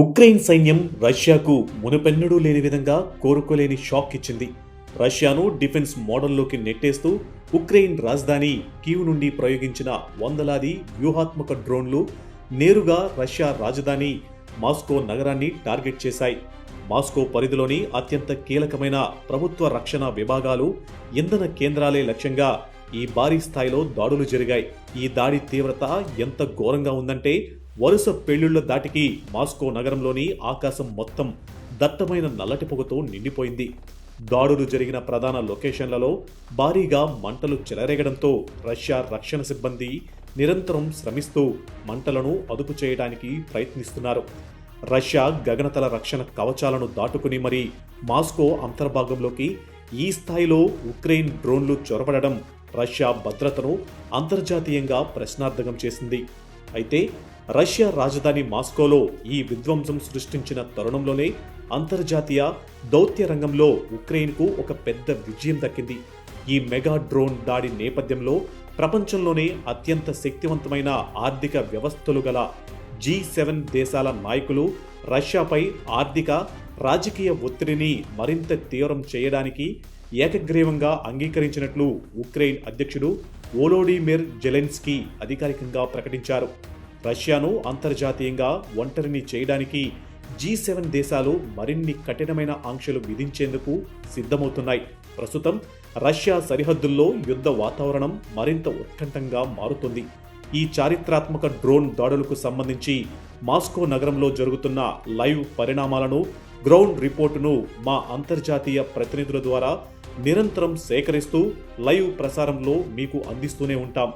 Ukraine సైన్యం రష్యాకు మునుపెన్నడూ లేని విధంగా కోరుకోలేని షాక్ ఇచ్చింది. రష్యాను డిఫెన్స్ మోడల్లోకి నెట్టేస్తూ ఉక్రెయిన్ రాజధాని కీవ్ నుండి ప్రయోగించిన వందలాది వ్యూహాత్మక డ్రోన్లు నేరుగా రష్యా రాజధాని మాస్కో నగరాన్ని టార్గెట్ చేశాయి. మాస్కో పరిధిలోని అత్యంత కీలకమైన ప్రభుత్వ రక్షణ విభాగాలు, ఇంధన కేంద్రాలే లక్ష్యంగా ఈ భారీ స్థాయిలో దాడులు జరిగాయి. ఈ దాడి తీవ్రత ఎంత ఘోరంగా ఉందంటే వరుస పేలుళ్ల దాటికి మాస్కో నగరంలోని ఆకాశం మొత్తం దట్టమైన నల్లటి పొగతో నిండిపోయింది. దాడులు జరిగిన ప్రధాన లొకేషన్లలో భారీగా మంటలు చెలరేగడంతో రష్యా రక్షణ సిబ్బంది నిరంతరం శ్రమిస్తూ మంటలను అదుపు చేయడానికి ప్రయత్నిస్తున్నారు. రష్యా గగనతల రక్షణ కవచాలను దాటుకుని మరీ మాస్కో అంతర్భాగంలోకి ఈ స్థాయిలో ఉక్రెయిన్ డ్రోన్లు చొరబడడం రష్యా భద్రతను అంతర్జాతీయంగా ప్రశ్నార్థకం చేసింది. అయితే రష్యా రాజధాని మాస్కోలో ఈ విధ్వంసం సృష్టించిన తరుణంలోనే అంతర్జాతీయ దౌత్య రంగంలో ఉక్రెయిన్కు ఒక పెద్ద విజయం దక్కింది. ఈ మెగా డ్రోన్ దాడి నేపథ్యంలో ప్రపంచంలోనే అత్యంత శక్తివంతమైన ఆర్థిక వ్యవస్థలు గల G7 దేశాల నాయకులు రష్యాపై ఆర్థిక, రాజకీయ ఒత్తిడిని మరింత తీవ్రం చేయడానికి ఏకగ్రీవంగా అంగీకరించినట్లు ఉక్రెయిన్ అధ్యక్షుడు వోలోడిమిర్ జెలెన్స్కీ అధికారికంగా ప్రకటించారు. రష్యాను అంతర్జాతీయంగా ఒంటరిని చేయడానికి G7 దేశాలు మరిన్ని కఠినమైన ఆంక్షలు విధించేందుకు సిద్ధమవుతున్నాయి. ప్రస్తుతం రష్యా సరిహద్దుల్లో యుద్ధ వాతావరణం మరింత ఉత్కంఠంగా మారుతుంది. ఈ చారిత్రాత్మక డ్రోన్ దాడులకు సంబంధించి మాస్కో నగరంలో జరుగుతున్న లైవ్ పరిణామాలను, గ్రౌండ్ రిపోర్టును మా అంతర్జాతీయ ప్రతినిధుల ద్వారా నిరంతరం సేకరిస్తూ లైవ్ ప్రసారంలో మీకు అందిస్తూనే ఉంటాం.